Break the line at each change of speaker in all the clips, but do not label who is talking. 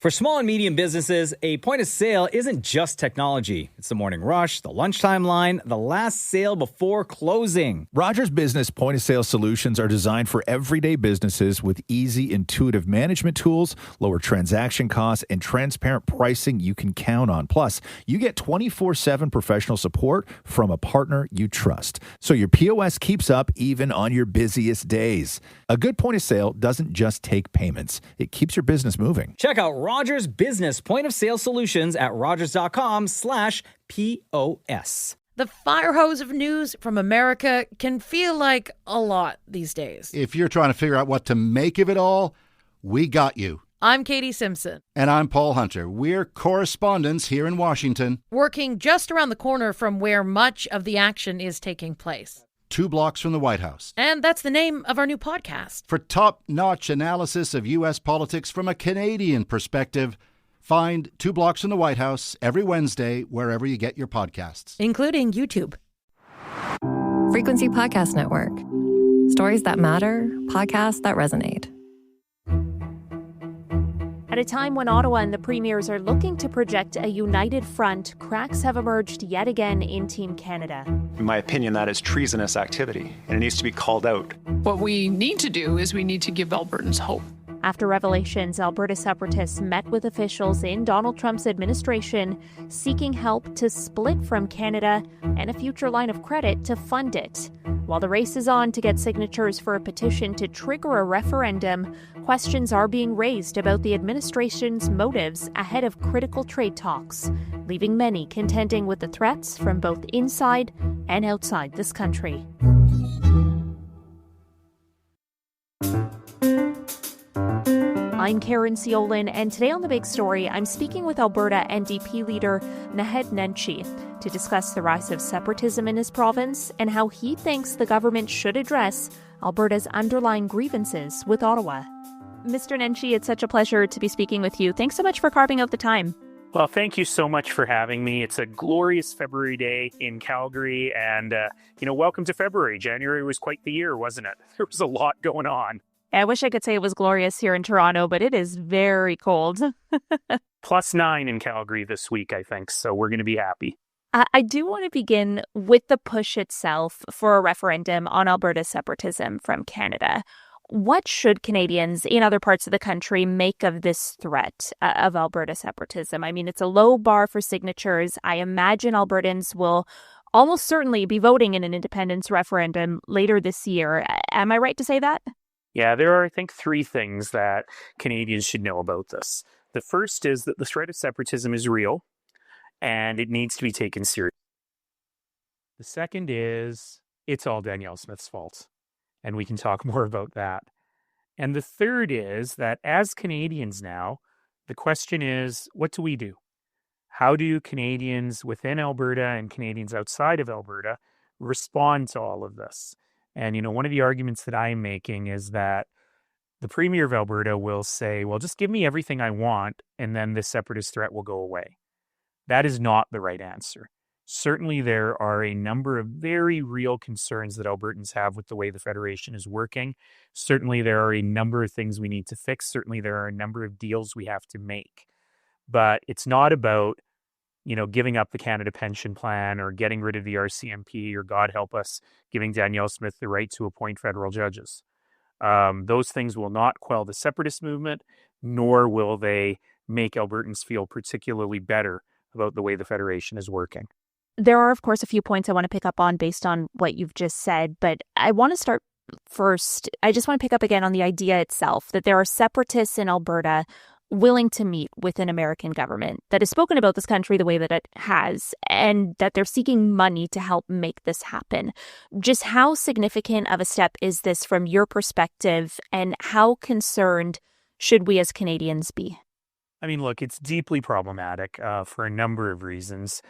For small and medium businesses, a point of sale isn't just technology. It's the morning rush, the lunchtime line, the last sale before closing.
Rogers Business point of sale solutions are designed for everyday businesses with easy, intuitive management tools, lower transaction costs, and transparent pricing you can count on. Plus, you get 24/7 professional support from a partner you trust. So your POS keeps up even on your busiest days. A good point of sale doesn't just take payments. It keeps your business moving.
Check out Rogers Business point of sale solutions at rogers.com/POS.
The fire hose of news from America can feel like a lot these days.
If you're trying to figure out what to make of it all, we got you.
I'm Katie Simpson.
And I'm Paul Hunter. We're correspondents here in Washington.
Working just around the corner from where much of the action is taking place.
2 blocks from the White House.
And that's the name of our new podcast.
For top-notch analysis of U.S. politics from a Canadian perspective, find 2 blocks from the White House every Wednesday wherever you get your podcasts.
Including YouTube.
Frequency Podcast Network. Stories that matter, podcasts that resonate.
At a time when Ottawa and the premiers are looking to project a united front, cracks have emerged yet again in Team Canada.
In my opinion, that is treasonous activity, and it needs to be called out.
What we need to do is we need to give Albertans hope.
After revelations, Alberta Separatists met with officials in Donald Trump's administration, seeking help to split from Canada and a future line of credit to fund it. While the race is on to get signatures for a petition to trigger a referendum, questions are being raised about the administration's motives ahead of critical trade talks, leaving many contending with the threats from both inside and outside this country. I'm Caryn Ceolin, and today on The Big Story, I'm speaking with Alberta NDP Leader Naheed Nenshi to discuss the rise of separatism in his province and how he thinks the government should address Alberta's underlying grievances with Ottawa. Mr. Nenshi, it's such a pleasure to be speaking with you. Thanks so much for carving out the time.
Well, thank you so much for having me. It's a glorious February day in Calgary, and, welcome to February. January was quite the year, wasn't it? There was a lot going on.
I wish I could say it was glorious here in Toronto, but it is very cold.
+9 in Calgary this week, I think, so we're going to be happy.
I do want to begin with the push itself for a referendum on Alberta separatism from Canada. What should Canadians in other parts of the country make of this threat of Alberta separatism? I mean, it's a low bar for signatures. I imagine Albertans will almost certainly be voting in an independence referendum later this year. Am I right to say that?
Yeah, there are, I think, 3 things that Canadians should know about this. The first is that the threat of separatism is real, and it needs to be taken seriously. The second is it's all Danielle Smith's fault, and we can talk more about that. And the third is that as Canadians now, the question is, what do we do? How do Canadians within Alberta and Canadians outside of Alberta respond to all of this? And, one of the arguments that I'm making is that the Premier of Alberta will say, well, just give me everything I want, and then this separatist threat will go away. That is not the right answer. Certainly, there are a number of very real concerns that Albertans have with the way the Federation is working. Certainly, there are a number of things we need to fix. Certainly, there are a number of deals we have to make. But it's not about giving up the Canada Pension Plan or getting rid of the RCMP or, God help us, giving Danielle Smith the right to appoint federal judges. Those things will not quell the separatist movement, nor will they make Albertans feel particularly better about the way the Federation is working.
There are, of course, a few points I want to pick up on based on what you've just said, but I want to start first. I just want to pick up again on the idea itself that there are separatists in Alberta willing to meet with an American government that has spoken about this country the way that it has, and that they're seeking money to help make this happen. Just how significant of a step is this from your perspective, and how concerned should we as Canadians be?
I mean, look, it's deeply problematic for a number of reasons.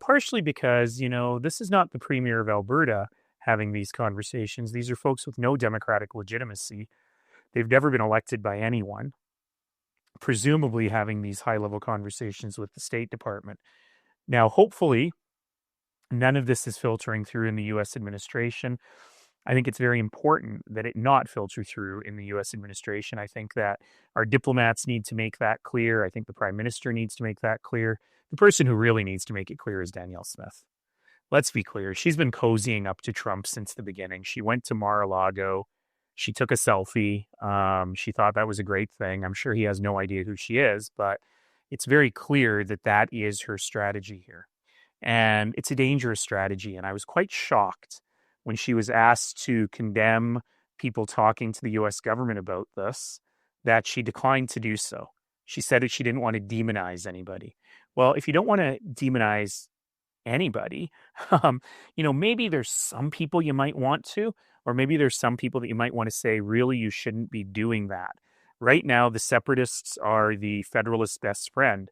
Partially because, this is not the Premier of Alberta having these conversations. These are folks with no democratic legitimacy. They've never been elected by anyone, presumably having these high-level conversations with the State Department. Now, hopefully, none of this is filtering through in the U.S. administration. I think it's very important that it not filter through in the U.S. administration. I think that our diplomats need to make that clear. I think the Prime Minister needs to make that clear. The person who really needs to make it clear is Danielle Smith. Let's be clear. She's been cozying up to Trump since the beginning. She went to Mar-a-Lago. She took a selfie. She thought that was a great thing. I'm sure he has no idea who she is, but it's very clear that that is her strategy here. And it's a dangerous strategy. And I was quite shocked when she was asked to condemn people talking to the U.S. government about this, that she declined to do so. She said that she didn't want to demonize anybody. Well, if you don't want to demonize anybody, maybe there's some people you might want to, or maybe there's some people that you might want to say, really, you shouldn't be doing that. Right now, the separatists are the Federalists' best friend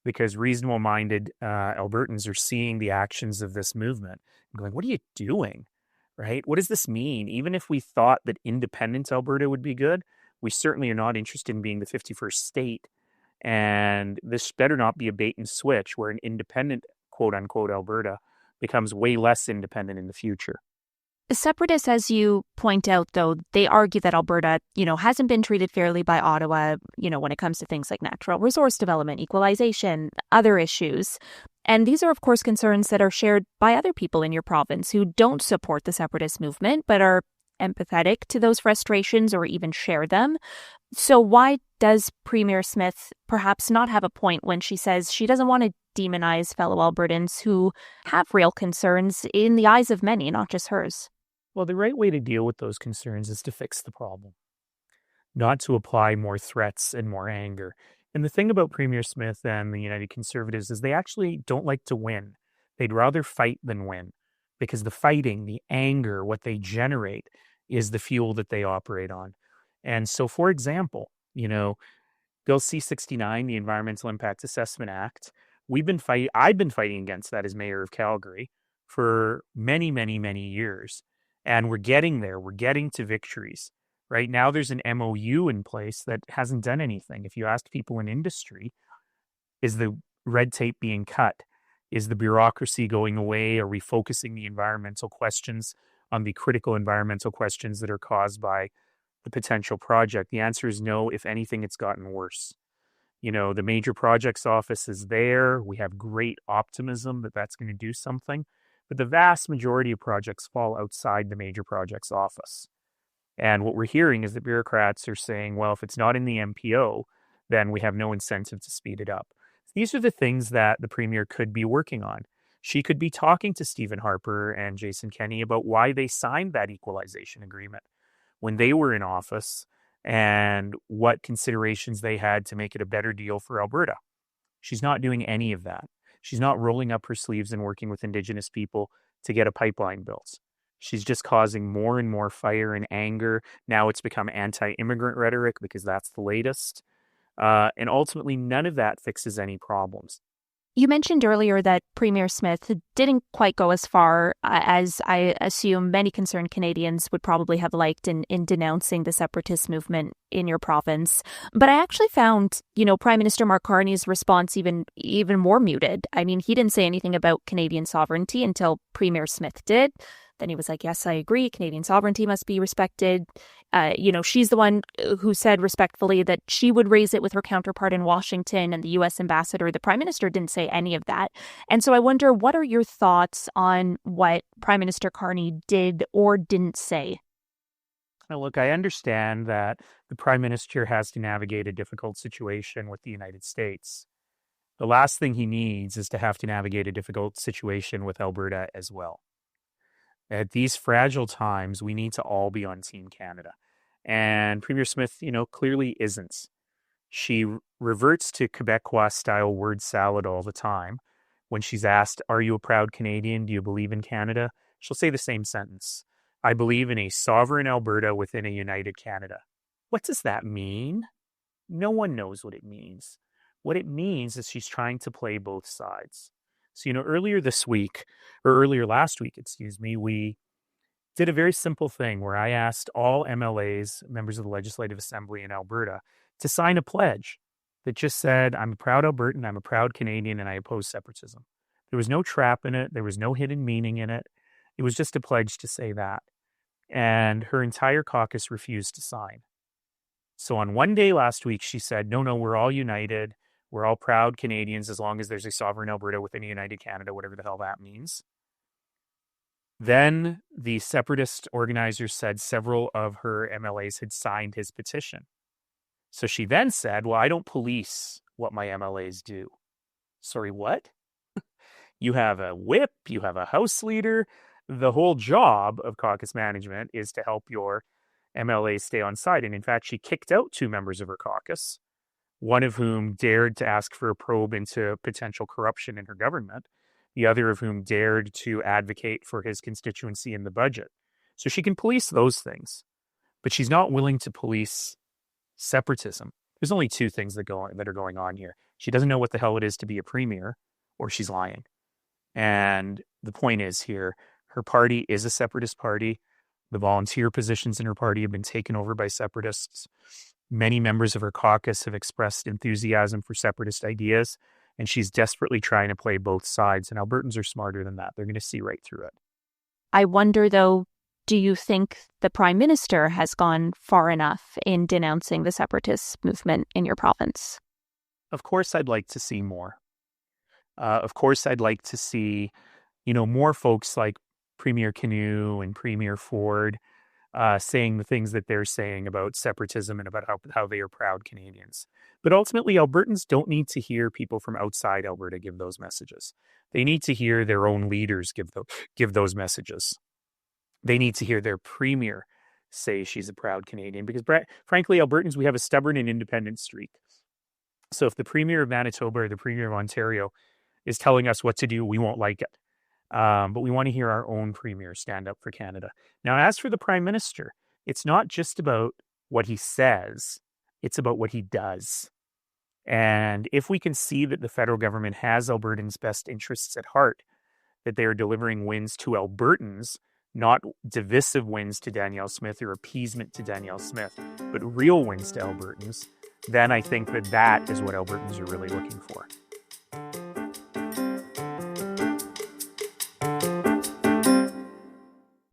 because reasonable-minded Albertans are seeing the actions of this movement and going, what are you doing? Right? What does this mean? Even if we thought that independent Alberta would be good, we certainly are not interested in being the 51st state. And this better not be a bait and switch where an independent, quote unquote, Alberta becomes way less independent in the future.
Separatists, as you point out, though, they argue that Alberta, hasn't been treated fairly by Ottawa, when it comes to things like natural resource development, equalization, other issues. And these are, of course, concerns that are shared by other people in your province who don't support the separatist movement, but are empathetic to those frustrations or even share them. So why does Premier Smith perhaps not have a point when she says she doesn't want to demonize fellow Albertans who have real concerns in the eyes of many, not just hers?
Well, the right way to deal with those concerns is to fix the problem, not to apply more threats and more anger. And the thing about Premier Smith and the United Conservatives is they actually don't like to win. They'd rather fight than win because the fighting, the anger, what they generate is the fuel that they operate on. And so, for example, Bill C-69, the Environmental Impact Assessment Act, I've been fighting against that as mayor of Calgary for many, many, many years. And we're getting there. We're getting to victories. Right now, there's an MOU in place that hasn't done anything. If you asked people in industry, is the red tape being cut? Is the bureaucracy going away? Are we focusing the environmental questions on the critical environmental questions that are caused by the potential project? The answer is no. If anything, it's gotten worse. The major projects office is there. We have great optimism that that's going to do something. But the vast majority of projects fall outside the major projects office. And what we're hearing is that bureaucrats are saying, well, if it's not in the MPO, then we have no incentive to speed it up. These are the things that the Premier could be working on. She could be talking to Stephen Harper and Jason Kenney about why they signed that equalization agreement when they were in office and what considerations they had to make it a better deal for Alberta. She's not doing any of that. She's not rolling up her sleeves and working with Indigenous people to get a pipeline built. She's just causing more and more fire and anger. Now it's become anti-immigrant rhetoric because that's the latest. And ultimately, none of that fixes any problems.
You mentioned earlier that Premier Smith didn't quite go as far as I assume many concerned Canadians would probably have liked in denouncing the separatist movement in your province. But I actually found, Prime Minister Mark Carney's response even more muted. I mean, he didn't say anything about Canadian sovereignty until Premier Smith did. Then he was like, yes, I agree. Canadian sovereignty must be respected. She's the one who said respectfully that she would raise it with her counterpart in Washington and the U.S. ambassador. The Prime Minister didn't say any of that. And so I wonder, what are your thoughts on what Prime Minister Carney did or didn't say?
Now, look, I understand that the Prime Minister has to navigate a difficult situation with the United States. The last thing he needs is to have to navigate a difficult situation with Alberta as well. At these fragile times, we need to all be on Team Canada. And Premier Smith, clearly isn't. She reverts to Quebecois-style word salad all the time. When she's asked, are you a proud Canadian? Do you believe in Canada? She'll say the same sentence. I believe in a sovereign Alberta within a united Canada. What does that mean? No one knows what it means. What it means is she's trying to play both sides. So, earlier last week, we did a very simple thing where I asked all MLAs, members of the Legislative Assembly in Alberta, to sign a pledge that just said, I'm a proud Albertan, I'm a proud Canadian, and I oppose separatism. There was no trap in it. There was no hidden meaning in it. It was just a pledge to say that. and her entire caucus refused to sign. So on one day last week, she said, no, we're all united. We're all proud Canadians as long as there's a sovereign Alberta within a united Canada, whatever the hell that means. Then the separatist organizers said several of her MLAs had signed his petition. So she then said, well, I don't police what my MLAs do. Sorry, what? You have a whip, you have a house leader. The whole job of caucus management is to help your MLAs stay on side. And in fact, she kicked out 2 members of her caucus, one of whom dared to ask for a probe into potential corruption in her government, the other of whom dared to advocate for his constituency in the budget. So she can police those things, but she's not willing to police separatism. There's only 2 things that are going on here. She doesn't know what the hell it is to be a premier, or she's lying. And the point is here, her party is a separatist party. The volunteer positions in her party have been taken over by separatists. Many members of her caucus have expressed enthusiasm for separatist ideas, and she's desperately trying to play both sides. And Albertans are smarter than that. They're going to see right through it.
I wonder, though, do you think the Prime Minister has gone far enough in denouncing the separatist movement in your province?
Of course, I'd like to see more. Of course, I'd like to see, more folks like Premier Canoe and Premier Ford saying the things that they're saying about separatism and about how they are proud Canadians. But ultimately, Albertans don't need to hear people from outside Alberta give those messages. They need to hear their own leaders give those messages. They need to hear their premier say she's a proud Canadian because, frankly, Albertans, we have a stubborn and independent streak. So if the Premier of Manitoba or the Premier of Ontario is telling us what to do, we won't like it. But we want to hear our own Premier stand up for Canada. Now, as for the Prime Minister, it's not just about what he says, it's about what he does. And if we can see that the federal government has Albertans' best interests at heart, that they are delivering wins to Albertans, not divisive wins to Danielle Smith or appeasement to Danielle Smith, but real wins to Albertans, then I think that is what Albertans are really looking for.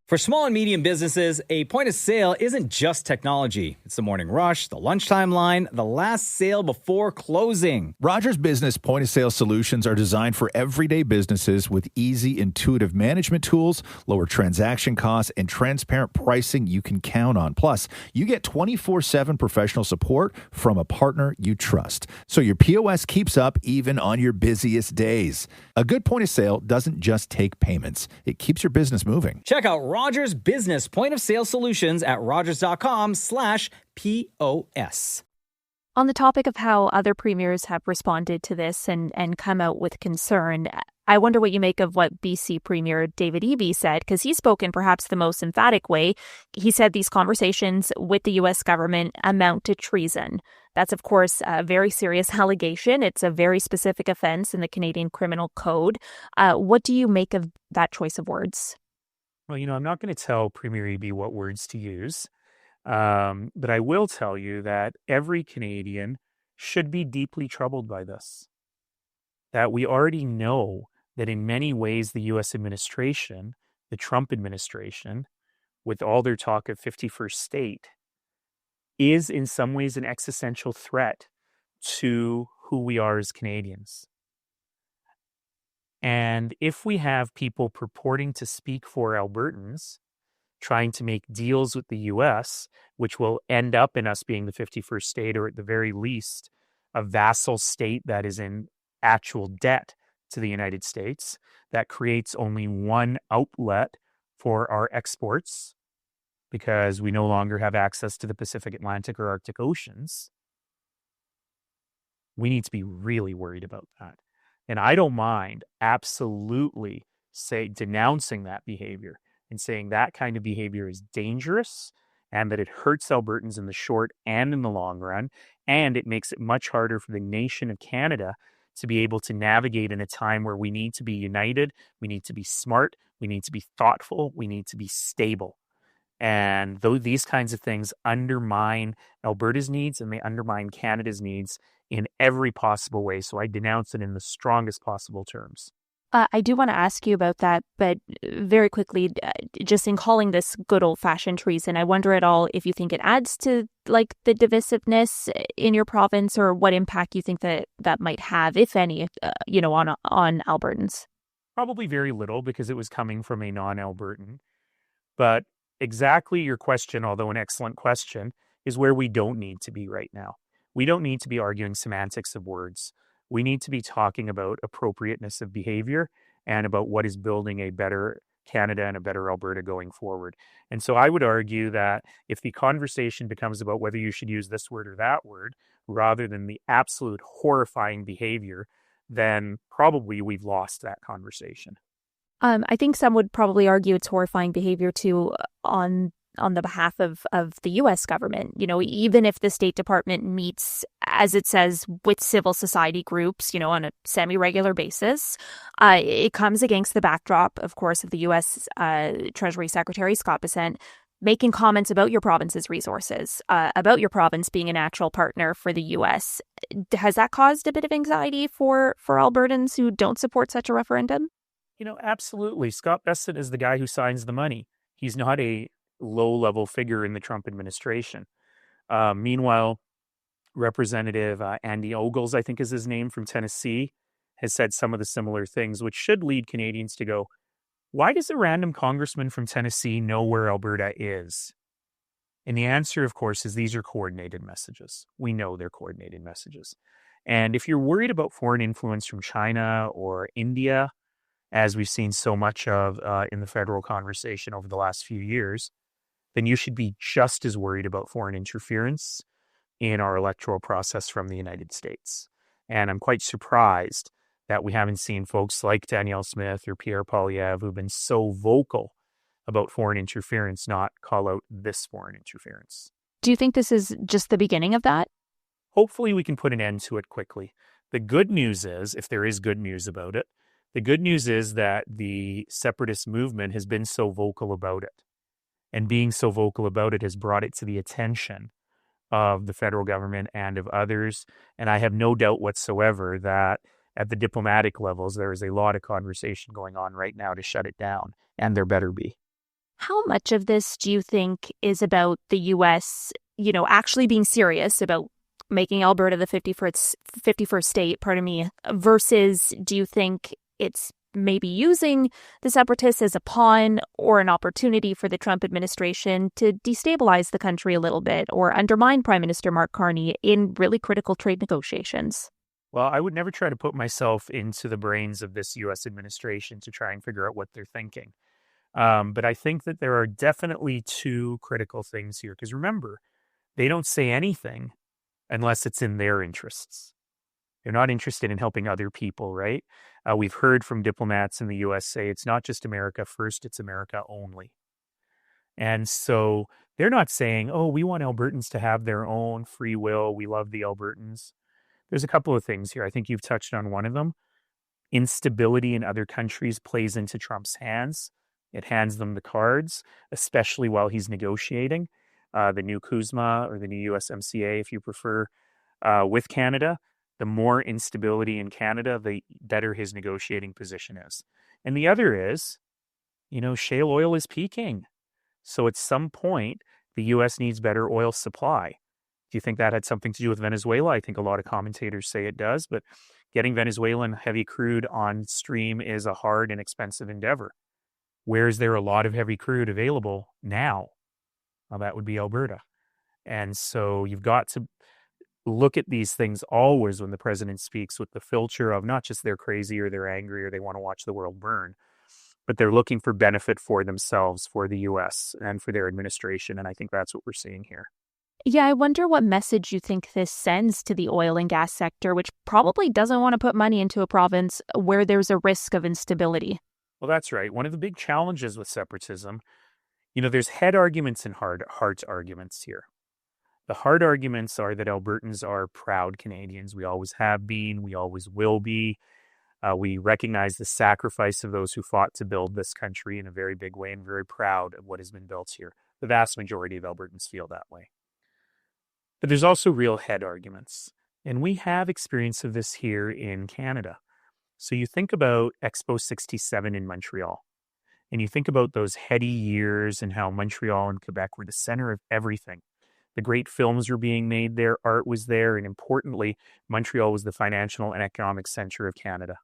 For small and medium businesses, a point of sale isn't just technology. It's the morning rush, the lunchtime line, the last sale before closing.
Rogers Business point of sale solutions are designed for everyday businesses with easy, intuitive management tools, lower transaction costs, and transparent pricing you can count on. Plus, you get 24/7 professional support from a partner you trust. So your POS keeps up even on your busiest days. A good point of sale doesn't just take payments. It keeps your business moving.
Check out Rogers Business point of sale solutions at rogers.com/POS.
On the topic of how other premiers have responded to this and come out with concern, I wonder what you make of what BC Premier David Eby said, because he spoke in perhaps the most emphatic way. He said these conversations with the U.S. government amount to treason. That's, of course, a very serious allegation. It's a very specific offense in the Canadian Criminal Code. What do you make of that choice of words?
Well, I'm not going to tell Premier Eby what words to use, but I will tell you that every Canadian should be deeply troubled by this. That we already know that in many ways the U.S. administration, the Trump administration, with all their talk of 51st state, is in some ways an existential threat to who we are as Canadians. And if we have people purporting to speak for Albertans, trying to make deals with the U.S., which will end up in us being the 51st state, or at the very least, a vassal state that is in actual debt to the United States, that creates only one outlet for our exports because we no longer have access to the Pacific, Atlantic, or Arctic Oceans, we need to be really worried about that. And I don't mind absolutely denouncing that behavior and saying that kind of behavior is dangerous and that it hurts Albertans in the short and in the long run. And it makes it much harder for the nation of Canada to be able to navigate in a time where we need to be united, we need to be smart, we need to be thoughtful, we need to be stable. And though these kinds of things undermine Alberta's needs and they undermine Canada's needs in every possible way. So I denounce it in the strongest possible terms.
I do want to ask you about that, but very quickly, just in calling this good old-fashioned treason, I wonder at all if you think it adds to like the divisiveness in your province, or what impact you think that might have, if any, on Albertans.
Probably very little, because it was coming from a non-Albertan. But exactly your question, although an excellent question, is where we don't need to be right now. We don't need to be arguing semantics of words. We need to be talking about appropriateness of behavior and about what is building a better Canada and a better Alberta going forward. And so I would argue that if the conversation becomes about whether you should use this word or that word, rather than the absolute horrifying behavior, then probably we've lost that conversation.
I think some would probably argue it's horrifying behavior too on the behalf of the U.S. government. You know, even if the State Department meets, as it says, with civil society groups, on a semi-regular basis, it comes against the backdrop, of course, of the U.S. Treasury Secretary Scott Bessent making comments about your province's resources, about your province being a natural partner for the U.S. Has that caused a bit of anxiety for Albertans who don't support such a referendum?
Absolutely. Scott Bessent is the guy who signs the money. He's not a low-level figure in the Trump administration. Meanwhile, Representative Andy Ogles, I think is his name, from Tennessee, has said some of the similar things, which should lead Canadians to go, why does a random congressman from Tennessee know where Alberta is? And the answer, of course, is these are coordinated messages. We know they're coordinated messages. And if you're worried about foreign influence from China or India, as we've seen so much of in the federal conversation over the last few years, then you should be just as worried about foreign interference in our electoral process from the United States. And I'm quite surprised that we haven't seen folks like Danielle Smith or Pierre Poilievre, who've been so vocal about foreign interference, not call out this foreign interference.
Do you think this is just the beginning of that?
Hopefully we can put an end to it quickly. The good news is, if there is good news about it, the good news is that the separatist movement has been so vocal about it. And being so vocal about it has brought it to the attention of the federal government and of others. And I have no doubt whatsoever that at the diplomatic levels, there is a lot of conversation going on right now to shut it down. And there better be.
How much of this do you think is about the U.S., actually being serious about making Alberta the 51st state, versus do you think it's maybe using the separatists as a pawn or an opportunity for the Trump administration to destabilize the country a little bit or undermine Prime Minister Mark Carney in really critical trade negotiations?
Well, I would never try to put myself into the brains of this U.S. administration to try and figure out what they're thinking. But I think that there are definitely two critical things here. Because remember, they don't say anything unless it's in their interests. They're not interested in helping other people, right? We've heard from diplomats in the U.S. say it's not just America first, it's America only. And so they're not saying, oh, we want Albertans to have their own free will. We love the Albertans. There's a couple of things here. I think you've touched on one of them. Instability in other countries plays into Trump's hands. It hands them the cards, especially while he's negotiating the new CUSMA or the new USMCA, if you prefer, with Canada. The more instability in Canada, the better his negotiating position is. And the other is, shale oil is peaking. So at some point, the U.S. needs better oil supply. Do you think that had something to do with Venezuela? I think a lot of commentators say it does, but getting Venezuelan heavy crude on stream is a hard and expensive endeavor. Where is there a lot of heavy crude available now? Well, that would be Alberta. And so you've got to look at these things always when the president speaks with the filter of not just they're crazy or they're angry or they want to watch the world burn, but they're looking for benefit for themselves, for the U.S. and for their administration. And I think that's what we're seeing here.
Yeah, I wonder what message you think this sends to the oil and gas sector, which probably doesn't want to put money into a province where there's a risk of instability.
Well, that's right. One of the big challenges with separatism, there's head arguments and heart arguments here. The hard arguments are that Albertans are proud Canadians. We always have been. We always will be. We recognize the sacrifice of those who fought to build this country in a very big way and very proud of what has been built here. The vast majority of Albertans feel that way. But there's also real head arguments. And we have experience of this here in Canada. So you think about Expo 67 in Montreal, and you think about those heady years and how Montreal and Quebec were the center of everything. The great films were being made there, art was there, and importantly, Montreal was the financial and economic center of Canada.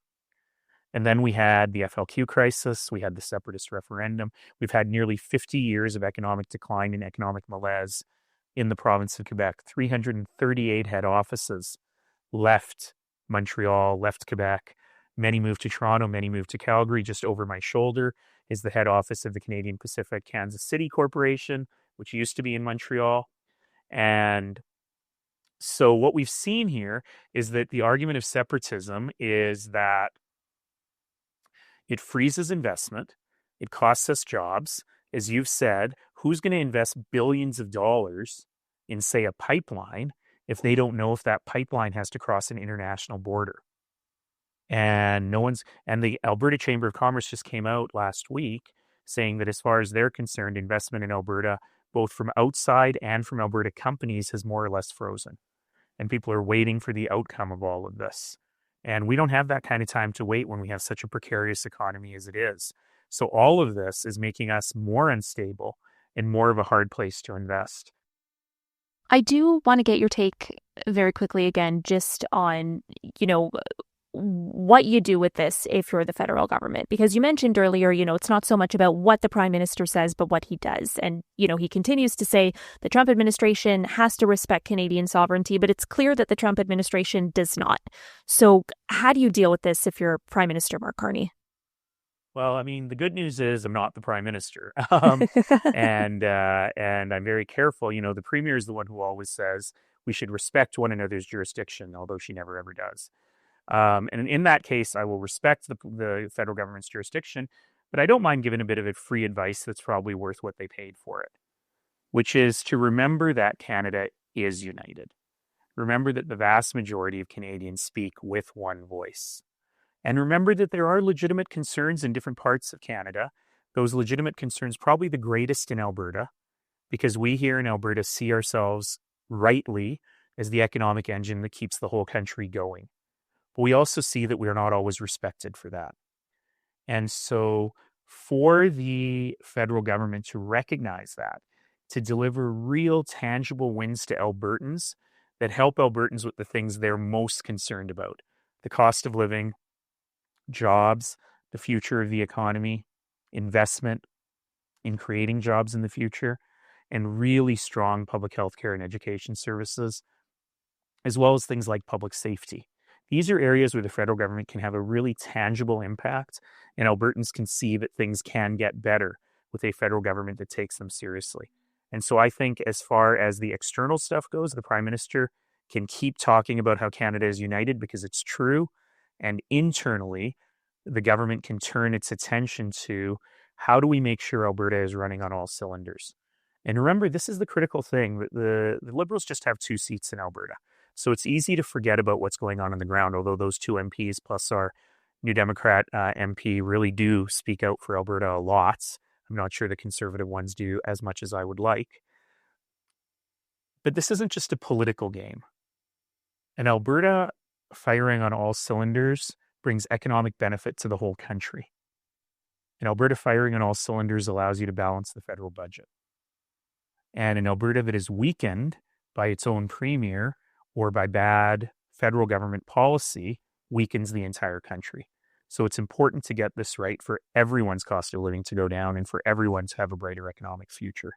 And then we had the FLQ crisis, we had the separatist referendum, we've had nearly 50 years of economic decline and economic malaise in the province of Quebec. 338 head offices left Montreal, left Quebec. Many moved to Toronto, many moved to Calgary. Just over my shoulder is the head office of the Canadian Pacific Kansas City Corporation, which used to be in Montreal. And so what we've seen here is that the argument of separatism is that it freezes investment, it costs us jobs. As you've said, who's going to invest billions of dollars in, say, a pipeline if they don't know if that pipeline has to cross an international border? And the Alberta Chamber of Commerce just came out last week saying that as far as they're concerned, investment in Alberta, both from outside and from Alberta companies, has more or less frozen. And people are waiting for the outcome of all of this. And we don't have that kind of time to wait when we have such a precarious economy as it is. So all of this is making us more unstable and more of a hard place to invest.
I do want to get your take very quickly again, just on, what you do with this if you're the federal government, because you mentioned earlier, it's not so much about what the prime minister says, but what he does. And, he continues to say the Trump administration has to respect Canadian sovereignty, but it's clear that the Trump administration does not. So how do you deal with this if you're Prime Minister Mark Carney?
Well, I mean, the good news is I'm not the prime minister. And I'm very careful. The premier is the one who always says we should respect one another's jurisdiction, although she never ever does. And in that case, I will respect the federal government's jurisdiction, but I don't mind giving a bit of free advice that's probably worth what they paid for it, which is to remember that Canada is united. Remember that the vast majority of Canadians speak with one voice. And remember that there are legitimate concerns in different parts of Canada. Those legitimate concerns, probably the greatest in Alberta, because we here in Alberta see ourselves rightly as the economic engine that keeps the whole country going. But we also see that we are not always respected for that. And so for the federal government to recognize that, to deliver real tangible wins to Albertans that help Albertans with the things they're most concerned about, the cost of living, jobs, the future of the economy, investment in creating jobs in the future, and really strong public health care and education services, as well as things like public safety. These are areas where the federal government can have a really tangible impact, and Albertans can see that things can get better with a federal government that takes them seriously. And so I think as far as the external stuff goes, the Prime Minister can keep talking about how Canada is united because it's true, and internally, the government can turn its attention to how do we make sure Alberta is running on all cylinders. And remember, this is the critical thing. The Liberals just have 2 seats in Alberta. So it's easy to forget about what's going on the ground, although those 2 MPs plus our New Democrat MP really do speak out for Alberta a lot. I'm not sure the Conservative ones do as much as I would like. But this isn't just a political game. And Alberta firing on all cylinders brings economic benefit to the whole country. And Alberta firing on all cylinders allows you to balance the federal budget. And an Alberta that is weakened by its own premier or by bad federal government policy weakens the entire country. So it's important to get this right for everyone's cost of living to go down and for everyone to have a brighter economic future.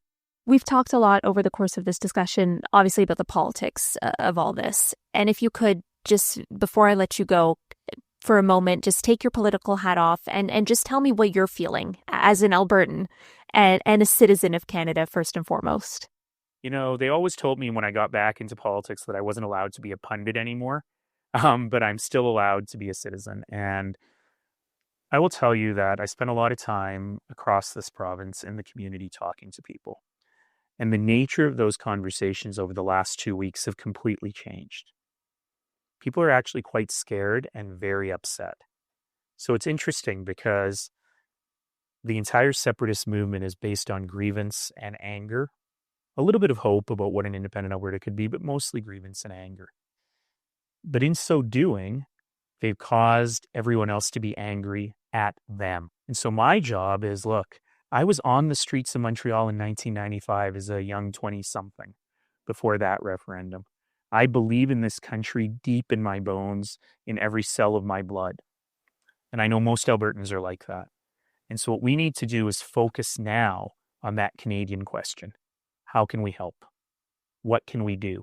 We've talked a lot over the course of this discussion, obviously, about the politics of all this. And if you could just, before I let you go, for a moment, just take your political hat off and just tell me what you're feeling as an Albertan and a citizen of Canada, first and foremost.
They always told me when I got back into politics that I wasn't allowed to be a pundit anymore, but I'm still allowed to be a citizen. And I will tell you that I spent a lot of time across this province in the community talking to people. And the nature of those conversations over the last 2 weeks have completely changed. People are actually quite scared and very upset. So it's interesting because the entire separatist movement is based on grievance and anger, a little bit of hope about what an independent Alberta could be, but mostly grievance and anger. But in so doing, They've caused everyone else to be angry at them. And so my job is, look, I was on the streets of Montreal in 1995 as a young 20-something before that referendum. I believe in this country deep in my bones, in every cell of my blood. And I know most Albertans are like that. And so what we need to do is focus now on that Canadian question. How can we help? What can we do?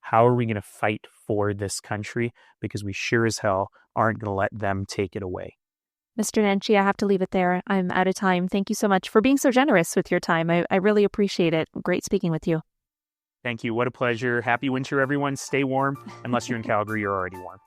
How are we going to fight for this country? Because we sure as hell aren't going to let them take it away.
Mr. Nenshi, I have to leave it there. I'm out of time. Thank you so much for being so generous with your time. I really appreciate it. Great speaking with you.
Thank you. What a pleasure. Happy winter, everyone. Stay warm. Unless you're in Calgary, you're already warm.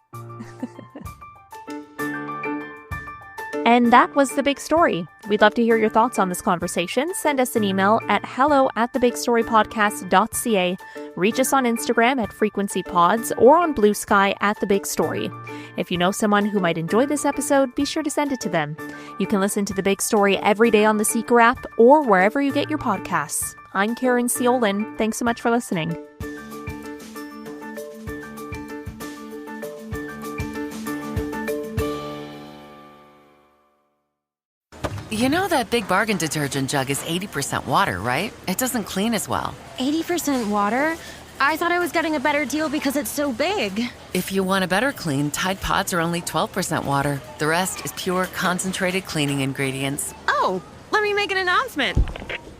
And that was The Big Story. We'd love to hear your thoughts on this conversation. Send us an email at hello@thebigstorypodcast.ca. Reach us on Instagram at FrequencyPods or on Blue Sky at The Big Story. If you know someone who might enjoy this episode, be sure to send it to them. You can listen to The Big Story every day on the Seeker app or wherever you get your podcasts. I'm Caryn Ceolin. Thanks so much for listening.
You know that Big Bargain detergent jug is 80% water, right? It doesn't clean as well.
80% water? I thought I was getting a better deal because it's so big.
If you want a better clean, Tide Pods are only 12% water. The rest is pure, concentrated cleaning ingredients.
Oh, let me make an announcement.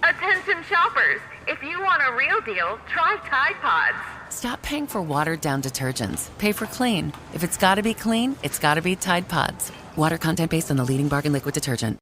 Attention shoppers, if you want a real deal, try Tide Pods.
Stop paying for watered-down detergents. Pay for clean. If it's gotta be clean, it's gotta be Tide Pods. Water content based on the leading bargain liquid detergent.